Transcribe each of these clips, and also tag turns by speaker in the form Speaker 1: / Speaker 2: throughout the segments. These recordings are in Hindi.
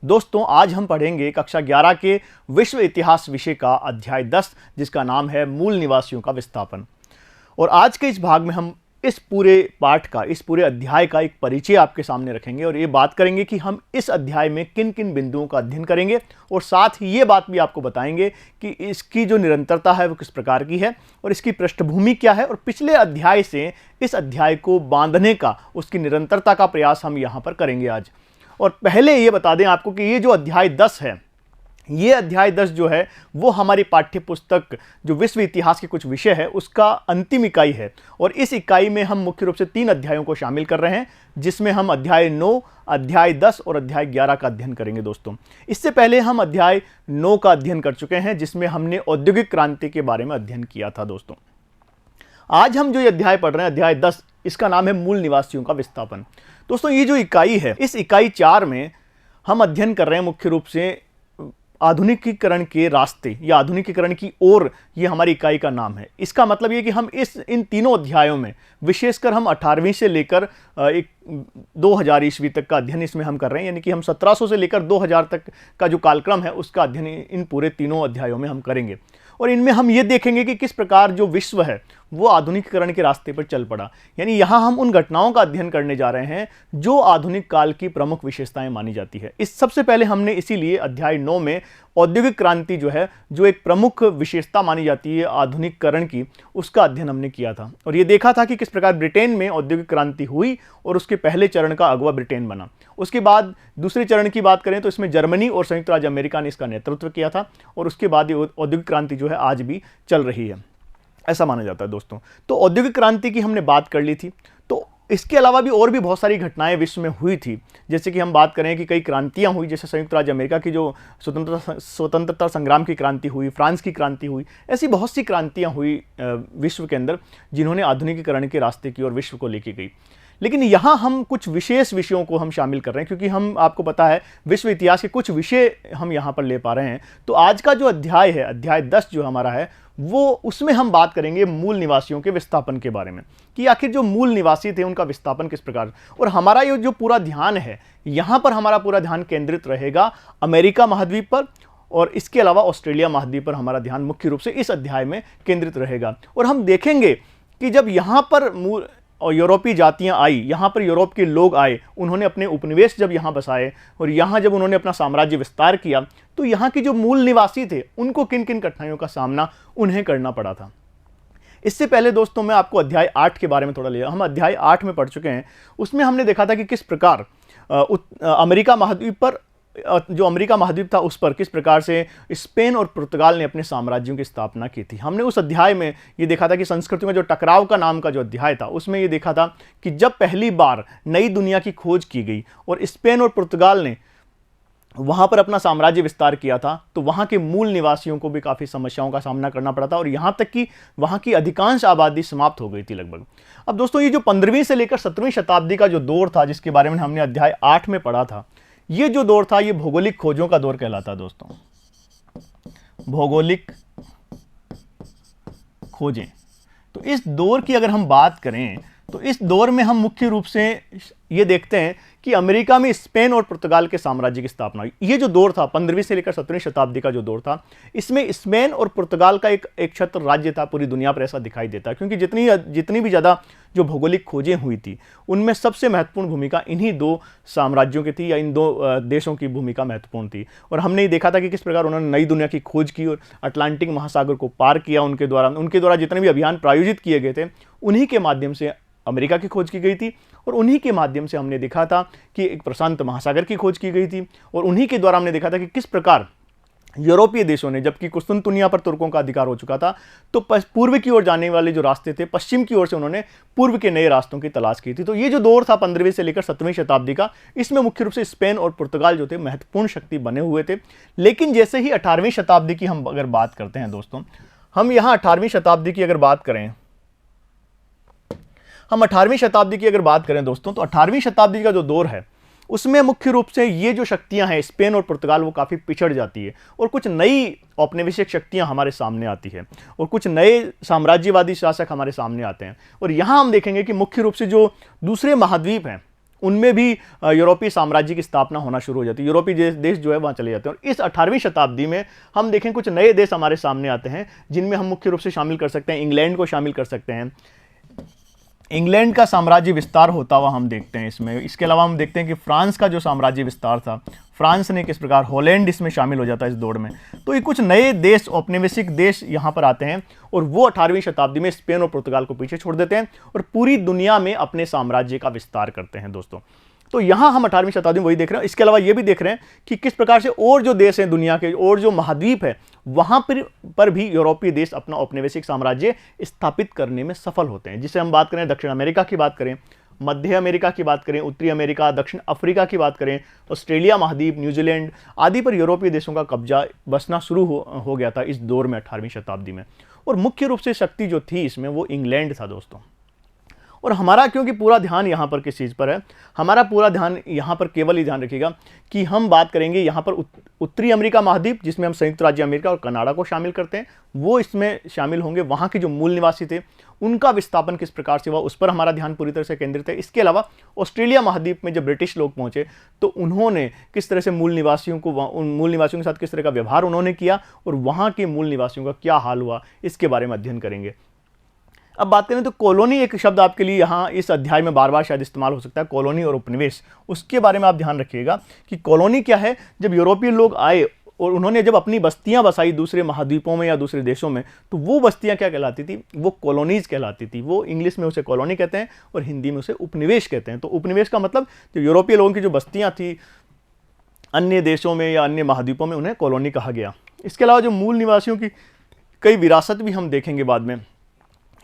Speaker 1: दोस्तों आज हम पढ़ेंगे कक्षा 11 के विश्व इतिहास विषय का अध्याय 10 जिसका नाम है मूल निवासियों का विस्थापन। और आज के इस भाग में हम इस पूरे पाठ का, इस पूरे अध्याय का एक परिचय आपके सामने रखेंगे और ये बात करेंगे कि हम इस अध्याय में किन किन बिंदुओं का अध्ययन करेंगे और साथ ही ये बात भी आपको बताएंगे कि इसकी जो निरंतरता है वो किस प्रकार की है और इसकी पृष्ठभूमि क्या है और पिछले अध्याय से इस अध्याय को बांधने का, उसकी निरंतरता का प्रयास हम यहाँ पर करेंगे आज। और पहले ये बता दें आपको कि ये जो अध्याय 10 है, ये अध्याय 10 जो है वो हमारी पाठ्य पुस्तक जो विश्व इतिहास के कुछ विषय है उसका अंतिम इकाई है। और इस इकाई में हम मुख्य रूप से 3 अध्यायों को शामिल कर रहे हैं, जिसमें हम अध्याय 9, अध्याय 10 और अध्याय 11 का अध्ययन करेंगे। दोस्तों इससे पहले हम अध्याय 9 का अध्ययन कर चुके हैं, जिसमें हमने औद्योगिक क्रांति के बारे में अध्ययन किया था। दोस्तों आज हम जो ये अध्याय पढ़ रहे हैं, अध्याय 10, इसका नाम है मूल निवासियों का विस्थापन। दोस्तों ये जो इकाई है, इस इकाई 4 में हम अध्ययन कर रहे हैं मुख्य रूप से आधुनिकीकरण के रास्ते या आधुनिकीकरण की ओर, ये हमारी इकाई का नाम है। इसका मतलब ये कि हम इन तीनों अध्यायों में विशेषकर हम 18वीं से लेकर 2000 ईस्वी तक का अध्ययन इसमें हम कर रहे हैं, यानी कि हम 1700 से लेकर 2000 तक का जो कालक्रम है उसका अध्ययन इन पूरे तीनों अध्यायों में हम करेंगे। और इनमें हम ये देखेंगे कि किस प्रकार जो विश्व है वो आधुनिकीकरण के रास्ते पर चल पड़ा। यानी यहाँ हम उन घटनाओं का अध्ययन करने जा रहे हैं जो आधुनिक काल की प्रमुख विशेषताएं मानी जाती है। इस सबसे पहले हमने इसीलिए अध्याय 9 में औद्योगिक क्रांति जो है, जो एक प्रमुख विशेषता मानी जाती है आधुनिकीकरण की, उसका अध्ययन हमने किया था और ये देखा था कि किस प्रकार ब्रिटेन में औद्योगिक क्रांति हुई और उसके पहले चरण का अगुवा ब्रिटेन बना। उसके बाद दूसरे चरण की बात करें तो इसमें जर्मनी और संयुक्त राज्य अमेरिका ने इसका नेतृत्व किया था और उसके बाद ये औद्योगिक क्रांति जो है आज भी चल रही है, ऐसा माना जाता है। दोस्तों तो औद्योगिक क्रांति की हमने बात कर ली थी। तो इसके अलावा भी और भी बहुत सारी घटनाएं विश्व में हुई थी, जैसे कि हम बात करें कि कई क्रांतियां हुई, जैसे संयुक्त राज्य अमेरिका की जो स्वतंत्रता संग्राम की क्रांति हुई, फ्रांस की क्रांति हुई, ऐसी बहुत सी क्रांतियां हुई विश्व के अंदर जिन्होंने आधुनिकीकरण के रास्ते की और विश्व को लेके गई। लेकिन यहाँ हम कुछ विशेष विषयों को हम शामिल कर रहे हैं, क्योंकि हम, आपको पता है, विश्व इतिहास के कुछ विषय हम यहाँ पर ले पा रहे हैं। तो आज का जो अध्याय है, अध्याय 10 जो हमारा है, वो उसमें हम बात करेंगे मूल निवासियों के विस्थापन के बारे में, कि आखिर जो मूल निवासी थे उनका विस्थापन किस प्रकार। और हमारा ये जो पूरा ध्यान है, यहाँ पर हमारा पूरा ध्यान केंद्रित रहेगा अमेरिका महाद्वीप पर और इसके अलावा ऑस्ट्रेलिया महाद्वीप पर हमारा ध्यान मुख्य रूप से इस अध्याय में केंद्रित रहेगा। और हम देखेंगे कि जब यहाँ पर मूल और यूरोपीय जातियां आई, यहाँ पर यूरोप के लोग आए, उन्होंने अपने उपनिवेश जब यहाँ बसाए और यहाँ जब उन्होंने अपना साम्राज्य विस्तार किया, तो यहाँ के जो मूल निवासी थे उनको किन किन कठिनाइयों का सामना उन्हें करना पड़ा था। इससे पहले दोस्तों मैं आपको अध्याय 8 के बारे में थोड़ा लिया, हम अध्याय 8 में पढ़ चुके हैं। उसमें हमने देखा था कि किस प्रकार अमेरिका महाद्वीप पर, जो अमेरिका महाद्वीप था उस पर किस प्रकार से स्पेन और पुर्तगाल ने अपने साम्राज्यों की स्थापना की थी। हमने उस अध्याय में ये देखा था कि संस्कृतियों में जो टकराव का नाम का जो अध्याय था, उसमें ये देखा था कि जब पहली बार नई दुनिया की खोज की गई और स्पेन और पुर्तगाल ने वहाँ पर अपना साम्राज्य विस्तार किया था, तो वहाँ के मूल निवासियों को भी काफ़ी समस्याओं का सामना करना पड़ा था और यहाँ तक कि वहाँ की अधिकांश आबादी समाप्त हो गई थी लगभग। अब दोस्तों ये जो 15वीं से लेकर 17वीं शताब्दी का जो दौर था, जिसके बारे में हमने अध्याय 8 में पढ़ा था, ये जो दौर था ये भौगोलिक खोजों का दौर कहलाता है। दोस्तों भौगोलिक खोजें, तो इस दौर की अगर हम बात करें तो इस दौर में हम मुख्य रूप से ये देखते हैं कि अमेरिका में स्पेन और पुर्तगाल के साम्राज्य की स्थापना हुई। ये जो दौर था 15वीं से लेकर 17वीं शताब्दी का जो दौर था, इसमें स्पेन और पुर्तगाल का एक छत्र राज्य था पूरी दुनिया पर, ऐसा दिखाई देता है, क्योंकि जितनी भी ज़्यादा जो भौगोलिक खोजें हुई थी उनमें सबसे महत्वपूर्ण भूमिका इन्हीं 2 साम्राज्यों की थी, या इन 2 देशों की भूमिका महत्वपूर्ण थी। और हमने ये देखा था कि किस प्रकार उन्होंने नई दुनिया की खोज की और अटलांटिक महासागर को पार किया। उनके द्वारा जितने भी अभियान प्रायोजित किए गए थे, उन्हीं के माध्यम से अमेरिका की खोज की गई थी और उन्हीं के माध्यम से हमने देखा था कि एक प्रशांत महासागर की खोज की गई थी और उन्हीं के द्वारा हमने देखा था कि किस प्रकार यूरोपीय देशों ने, जबकि कुस्तुनतुनिया पर तुर्कों का अधिकार हो चुका था, तो पूर्व की ओर जाने वाले जो रास्ते थे, पश्चिम की ओर से उन्होंने पूर्व के नए रास्तों की तलाश की थी। तो ये जो दौर था 15वीं से लेकर 17वीं शताब्दी का, इसमें मुख्य रूप से स्पेन और पुर्तगाल जो थे महत्वपूर्ण शक्ति बने हुए थे। लेकिन जैसे ही 18वीं शताब्दी की हम अगर बात करते हैं दोस्तों, हम यहाँ 18वीं शताब्दी की अगर बात करें, हम 18वीं शताब्दी की अगर बात करें दोस्तों, तो 18वीं शताब्दी का जो दौर है उसमें मुख्य रूप से ये जो शक्तियां हैं स्पेन और पुर्तगाल, वो काफ़ी पिछड़ जाती है और कुछ नई औपनिवेशिक शक्तियां हमारे सामने आती है और कुछ नए साम्राज्यवादी शासक हमारे सामने आते हैं। और यहाँ हम देखेंगे कि मुख्य रूप से जो दूसरे महाद्वीप हैं उनमें भी यूरोपीय साम्राज्य की स्थापना होना शुरू हो जाती है। यूरोपीय देश जो है वहाँ चले जाते हैं। और इस 18वीं शताब्दी में हम देखें कुछ नए देश हमारे सामने आते हैं, जिनमें हम मुख्य रूप से शामिल कर सकते हैं, इंग्लैंड को शामिल कर सकते हैं। इंग्लैंड का साम्राज्य विस्तार होता हुआ हम देखते हैं इसमें। इसके अलावा हम देखते हैं कि फ्रांस का जो साम्राज्य विस्तार था, फ्रांस ने किस प्रकार, हॉलैंड इसमें शामिल हो जाता है इस दौड़ में। तो ये कुछ नए देश, औपनिवेशिक देश यहाँ पर आते हैं और वो 18वीं शताब्दी में स्पेन और पुर्तगाल को पीछे छोड़ देते हैं और पूरी दुनिया में अपने साम्राज्य का विस्तार करते हैं दोस्तों। तो यहाँ हम 18वीं शताब्दी में वही देख रहे हैं। इसके अलावा ये भी देख रहे हैं कि किस प्रकार से और जो देश हैं दुनिया के, और जो महाद्वीप है, वहाँ पर भी यूरोपीय देश अपना औपनिवेशिक साम्राज्य स्थापित करने में सफल होते हैं। जिसे हम बात करें दक्षिण अमेरिका की बात करें, मध्य अमेरिका की बात करें, उत्तरी अमेरिका, दक्षिण अफ्रीका की बात करें, ऑस्ट्रेलिया महाद्वीप, न्यूजीलैंड आदि पर यूरोपीय देशों का कब्जा बसना शुरू हो गया था इस दौर में 18वीं शताब्दी में। और मुख्य रूप से शक्ति जो थी इसमें वो इंग्लैंड था दोस्तों। और हमारा क्योंकि पूरा ध्यान यहाँ पर किस चीज़ पर है, हमारा पूरा ध्यान यहाँ पर केवल ही ध्यान रखिएगा कि हम बात करेंगे यहाँ पर उत्तरी अमेरिका महाद्वीप, जिसमें हम संयुक्त राज्य अमेरिका और कनाडा को शामिल करते हैं, वो इसमें शामिल होंगे। वहाँ के जो मूल निवासी थे उनका विस्थापन किस प्रकार से हुआ, उस पर हमारा ध्यान पूरी तरह से केंद्रित है। इसके अलावा ऑस्ट्रेलिया महाद्वीप में जब ब्रिटिश लोग पहुँचे तो उन्होंने किस तरह से मूल निवासियों को, उन मूल निवासियों के साथ किस तरह का व्यवहार उन्होंने किया और वहाँ के मूल निवासियों का क्या हाल हुआ, इसके बारे में अध्ययन करेंगे। अब बात करें तो कॉलोनी एक शब्द आपके लिए यहाँ इस अध्याय में बार बार शायद इस्तेमाल हो सकता है, कॉलोनी और उपनिवेश। उसके बारे में आप ध्यान रखिएगा कि कॉलोनी क्या है। जब यूरोपीय लोग आए और उन्होंने जब अपनी बस्तियां बसाई दूसरे महाद्वीपों में या दूसरे देशों में, तो वो बस्तियां क्या कहलाती थी, वो कॉलोनीज कहलाती थी। वो इंग्लिश में उसे कॉलोनी कहते हैं और हिंदी में उसे उपनिवेश कहते हैं। तो उपनिवेश का मतलब जो यूरोपीय लोगों की जो बस्तियां थी अन्य देशों में या अन्य महाद्वीपों में, उन्हें कॉलोनी कहा गया। इसके अलावा जो मूल निवासियों की कई विरासत भी हम देखेंगे बाद में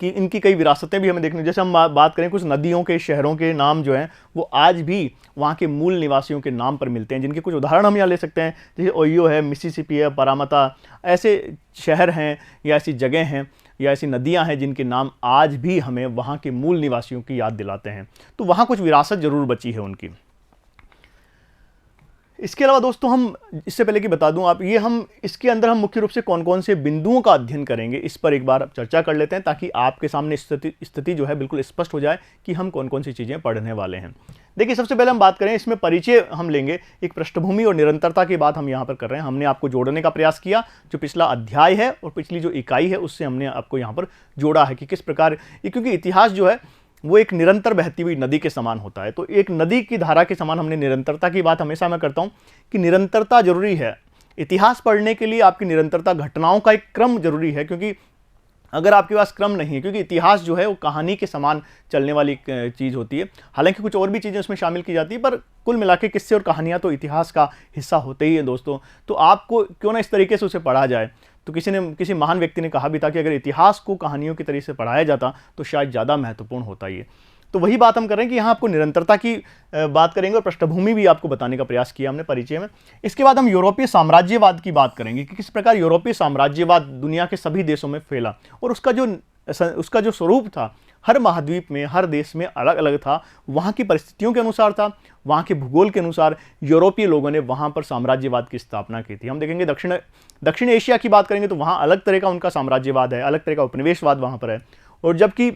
Speaker 1: कि इनकी कई विरासतें भी हमें देखने, जैसे हम बात करें कुछ नदियों के, शहरों के नाम जो हैं वो आज भी वहाँ के मूल निवासियों के नाम पर मिलते हैं, जिनके कुछ उदाहरण हम यहाँ ले सकते हैं। जैसे ओहियो है, मिसिसिपी है, पारामाता, ऐसे शहर हैं या ऐसी जगह हैं या ऐसी नदियाँ हैं जिनके नाम आज भी हमें वहाँ के मूल निवासियों की याद दिलाते हैं। तो वहाँ कुछ विरासत जरूर बची है उनकी। इसके अलावा दोस्तों हम इससे पहले कि बता दूं आप, ये हम इसके अंदर हम मुख्य रूप से कौन कौन से बिंदुओं का अध्ययन करेंगे इस पर एक बार चर्चा कर लेते हैं, ताकि आपके सामने स्थिति जो है बिल्कुल स्पष्ट हो जाए कि हम कौन कौन सी चीज़ें पढ़ने वाले हैं। देखिए, सबसे पहले हम बात करें, इसमें परिचय हम लेंगे, एक पृष्ठभूमि और निरंतरता की बात हम यहाँ पर कर रहे हैं। हमने आपको जोड़ने का प्रयास किया, जो पिछला अध्याय है और पिछली जो इकाई है उससे हमने आपको यहाँ पर जोड़ा है कि किस प्रकार, क्योंकि इतिहास जो है वो एक निरंतर बहती हुई नदी के समान होता है। तो एक नदी की धारा के समान हमने निरंतरता की बात हमेशा मैं करता हूँ कि निरंतरता जरूरी है। इतिहास पढ़ने के लिए आपकी निरंतरता, घटनाओं का एक क्रम जरूरी है, क्योंकि अगर आपके पास क्रम नहीं है, क्योंकि इतिहास जो है वो कहानी के समान चलने वाली चीज़ होती है। हालांकि कुछ और भी चीज़ें उसमें शामिल की जाती है, पर कुल मिला के किस्से और कहानियाँ तो इतिहास का हिस्सा होते ही है दोस्तों। तो आपको क्यों ना इस तरीके से उसे पढ़ा जाए। तो किसी महान व्यक्ति ने कहा भी था कि अगर इतिहास को कहानियों की तरीके से पढ़ाया जाता तो शायद ज़्यादा महत्वपूर्ण होता ये। तो वही बात हम कर रहे हैं कि यहाँ आपको निरंतरता की बात करेंगे और पृष्ठभूमि भी आपको बताने का प्रयास किया हमने परिचय में। इसके बाद हम यूरोपीय साम्राज्यवाद की बात करेंगे कि किस प्रकार यूरोपीय साम्राज्यवाद दुनिया के सभी देशों में फैला और उसका जो स्वरूप था हर महाद्वीप में, हर देश में अलग अलग था। वहाँ की परिस्थितियों के अनुसार था, वहाँ के भूगोल के अनुसार यूरोपीय लोगों ने वहाँ पर साम्राज्यवाद की स्थापना की थी। हम देखेंगे दक्षिण एशिया की बात करेंगे तो वहाँ अलग तरह का उनका साम्राज्यवाद है, अलग तरह का उपनिवेशवाद वहाँ पर है। और जबकि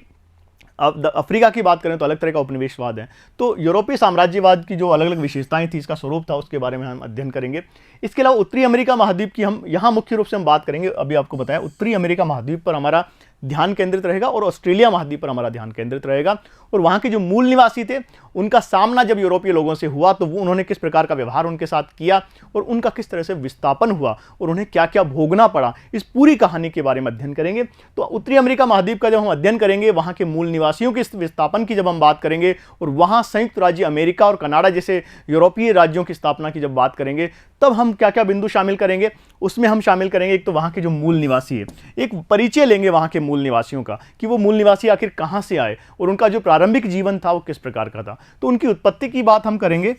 Speaker 1: अब अफ्रीका की बात करें तो अलग तरह का उपनिवेशवाद है। तो यूरोपीय साम्राज्यवाद की जो अलग अलग विशेषताएं थी, इसका स्वरूप था, उसके बारे में हम अध्ययन करेंगे। इसके अलावा उत्तरी अमेरिका महाद्वीप की हम यहाँ मुख्य रूप से हम बात करेंगे। अभी आपको बताया उत्तरी अमेरिका महाद्वीप पर हमारा ध्यान केंद्रित रहेगा और ऑस्ट्रेलिया महाद्वीप पर हमारा ध्यान केंद्रित रहेगा। और वहाँ के जो मूल निवासी थे उनका सामना जब यूरोपीय लोगों से हुआ तो वो उन्होंने किस प्रकार का व्यवहार उनके साथ किया और उनका किस तरह से विस्थापन हुआ और उन्हें क्या क्या भोगना पड़ा, इस पूरी कहानी के बारे में अध्ययन करेंगे। तो उत्तरी अमेरिका महाद्वीप का जब हम अध्ययन करेंगे, वहाँ के मूल निवासियों के विस्थापन की जब हम बात करेंगे और वहाँ संयुक्त राज्य अमेरिका और कनाडा जैसे यूरोपीय राज्यों की स्थापना की जब बात करेंगे, तब हम क्या क्या बिंदु शामिल करेंगे। उसमें हम शामिल करेंगे एक तो वहाँ के जो मूल निवासी है, एक परिचय लेंगे वहाँ के मूल निवासियों का कि वो मूल निवासी आखिर कहाँ से आए और उनका जो प्रारंभिक जीवन था वो किस प्रकार का था। तो उनकी उत्पत्ति की बात हम करेंगे,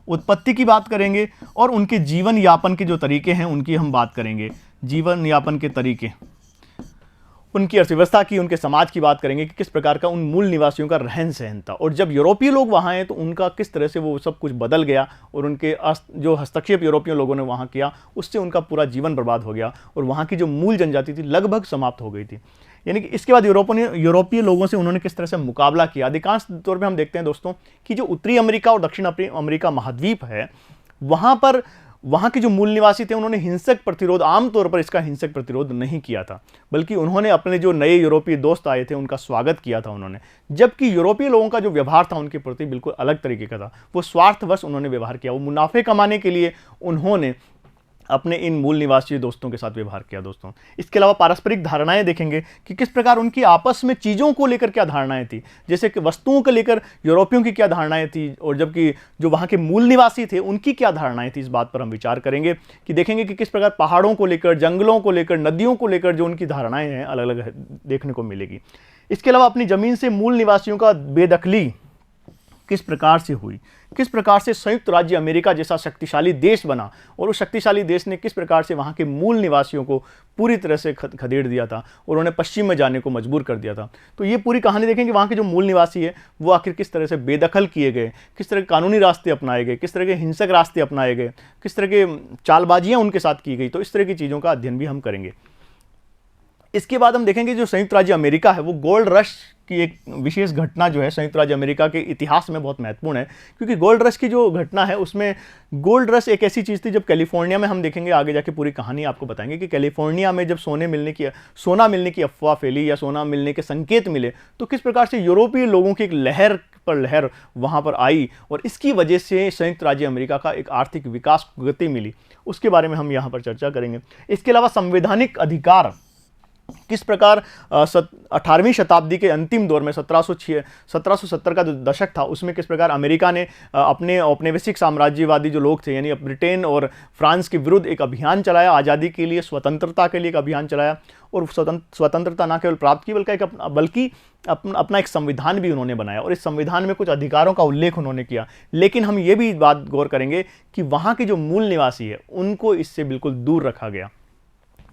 Speaker 1: उत्पत्ति की बात करेंगे और उनके जीवन यापन के जो तरीके हैं उनकी हम बात करेंगे, जीवन यापन के तरीके। उनकी अर्थव्यवस्था की, उनके समाज की बात करेंगे कि किस प्रकार का उन मूल निवासियों का रहन सहन था, और जब यूरोपीय लोग वहाँ आए तो उनका किस तरह से वो सब कुछ बदल गया, और उनके जो हस्तक्षेप यूरोपीय लोगों ने वहाँ किया उससे उनका पूरा जीवन बर्बाद हो गया, और वहाँ की जो मूल जनजाति थी लगभग समाप्त हो गई थी। यानी कि इसके बाद यूरोपीय लोगों से उन्होंने किस तरह से मुकाबला किया। अधिकांश तौर पर हम देखते हैं दोस्तों कि जो उत्तरी अमेरिका और दक्षिण अमेरिका महाद्वीप है, वहाँ पर वहाँ के जो मूल निवासी थे उन्होंने हिंसक प्रतिरोध, आमतौर पर इसका हिंसक प्रतिरोध नहीं किया था, बल्कि उन्होंने अपने जो नए यूरोपीय दोस्त आए थे उनका स्वागत किया था उन्होंने। जबकि यूरोपीय लोगों का जो व्यवहार था उनके प्रति बिल्कुल अलग तरीके का था। वो स्वार्थवश उन्होंने व्यवहार किया, वो मुनाफे कमाने के लिए उन्होंने अपने इन मूल निवासी दोस्तों के साथ व्यवहार किया दोस्तों। इसके अलावा पारस्परिक धारणाएं देखेंगे कि किस प्रकार उनकी आपस में चीज़ों को लेकर क्या धारणाएं थी, जैसे कि वस्तुओं को लेकर यूरोपियों की क्या धारणाएं थी, और जबकि जो वहाँ के मूल निवासी थे उनकी क्या धारणाएं थी। इस बात पर हम विचार करेंगे कि देखेंगे कि किस प्रकार पहाड़ों को लेकर, जंगलों को लेकर, नदियों को लेकर जो उनकी धारणाएं हैं अलग अलग देखने को मिलेगी। इसके अलावा अपनी ज़मीन से मूल निवासियों का बेदखली किस प्रकार से हुई, किस प्रकार से संयुक्त राज्य अमेरिका जैसा शक्तिशाली देश बना, और उस शक्तिशाली देश ने किस प्रकार से वहाँ के मूल निवासियों को पूरी तरह से खदेड़ दिया था और उन्हें पश्चिम में जाने को मजबूर कर दिया था। तो ये पूरी कहानी देखेंगे वहाँ के जो मूल निवासी है वो आखिर किस तरह से बेदखल किए गए, किस तरह के कानूनी रास्ते अपनाए गए, किस तरह के हिंसक रास्ते अपनाए गए, किस तरह के चालबाजियाँ उनके साथ की गई। तो इस तरह की चीज़ों का अध्ययन भी हम करेंगे। इसके बाद हम देखेंगे जो संयुक्त राज्य अमेरिका है वो गोल्ड रश की एक विशेष घटना जो है संयुक्त राज्य अमेरिका के इतिहास में बहुत महत्वपूर्ण है, क्योंकि गोल्ड रश की जो घटना है उसमें गोल्ड रश एक ऐसी चीज़ थी जब कैलिफोर्निया में, हम देखेंगे आगे जाके पूरी कहानी आपको बताएंगे कि कैलिफोर्निया में जब सोना मिलने की अफवाह फैली या सोना मिलने के संकेत मिले तो किस प्रकार से यूरोपीय लोगों की एक लहर पर लहर वहाँ पर आई, और इसकी वजह से संयुक्त राज्य अमेरिका का एक आर्थिक विकास को गति मिली। उसके बारे में हम यहाँ पर चर्चा करेंगे। इसके अलावा संवैधानिक अधिकार किस प्रकार 18वीं शताब्दी के अंतिम दौर में 1770 का जो दशक था उसमें किस प्रकार अमेरिका ने अपने औपनिवेशिक साम्राज्यवादी जो लोग थे यानी ब्रिटेन और फ्रांस के विरुद्ध एक अभियान चलाया, आज़ादी के लिए, स्वतंत्रता के लिए एक अभियान चलाया, और स्वतंत्रता न केवल प्राप्त की बल्कि अपना एक संविधान भी उन्होंने बनाया, और इस संविधान में कुछ अधिकारों का उल्लेख उन्होंने किया। लेकिन हम ये भी बात गौर करेंगे कि वहाँ के जो मूल निवासी है उनको इससे बिल्कुल दूर रखा गया।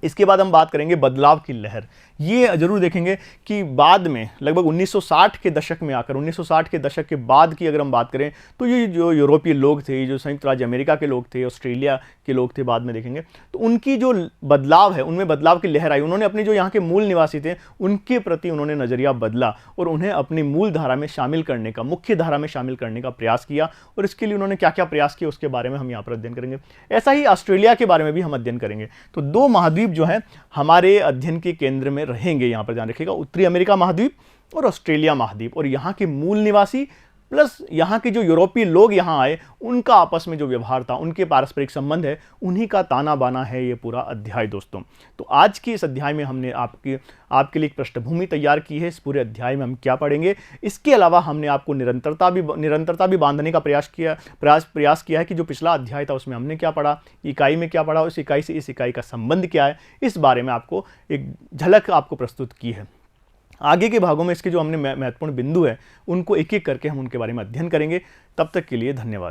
Speaker 1: इसके बाद हम बात करेंगे बदलाव की लहर। ये जरूर देखेंगे कि बाद में लगभग 1960 के दशक में आकर, 1960 के दशक के बाद की अगर हम बात करें तो ये जो यूरोपीय लोग थे, जो संयुक्त राज्य अमेरिका के लोग थे, ऑस्ट्रेलिया के लोग थे, बाद में देखेंगे तो उनकी जो बदलाव है उनमें बदलाव की लहर आई। उन्होंने अपने जो यहाँ के मूल निवासी थे उनके प्रति उन्होंने नज़रिया बदला और उन्हें अपनी मूल धारा में शामिल करने का, मुख्य धारा में शामिल करने का प्रयास किया, और इसके लिए उन्होंने क्या क्या प्रयास किए उसके बारे में हम यहाँ पर अध्ययन करेंगे। ऐसा ही ऑस्ट्रेलिया के बारे में भी हम अध्ययन करेंगे। तो दो महाद्वीप जो है हमारे अध्ययन के केंद्र में रहेंगे, यहाँ पर ध्यान रखिएगा, उत्तरी अमेरिका महाद्वीप और ऑस्ट्रेलिया महाद्वीप, और यहाँ के मूल निवासी प्लस यहाँ के जो यूरोपीय लोग यहाँ आए उनका आपस में जो व्यवहार था, उनके पारस्परिक संबंध है, उन्हीं का ताना बाना है ये पूरा अध्याय दोस्तों। तो आज के इस अध्याय में हमने आपके लिए एक पृष्ठभूमि तैयार की है। इस पूरे अध्याय में हम क्या पढ़ेंगे, इसके अलावा हमने आपको निरंतरता भी बांधने का प्रयास किया है कि जो पिछला अध्याय था उसमें हमने क्या पढ़ा, इकाई में क्या पढ़ा, उस इकाई से इस इकाई का संबंध क्या है, इस बारे में आपको एक झलक आपको प्रस्तुत की है। आगे के भागों में इसके जो हमने महत्वपूर्ण बिंदु है उनको एक एक करके हम उनके बारे में अध्ययन करेंगे। तब तक के लिए धन्यवाद।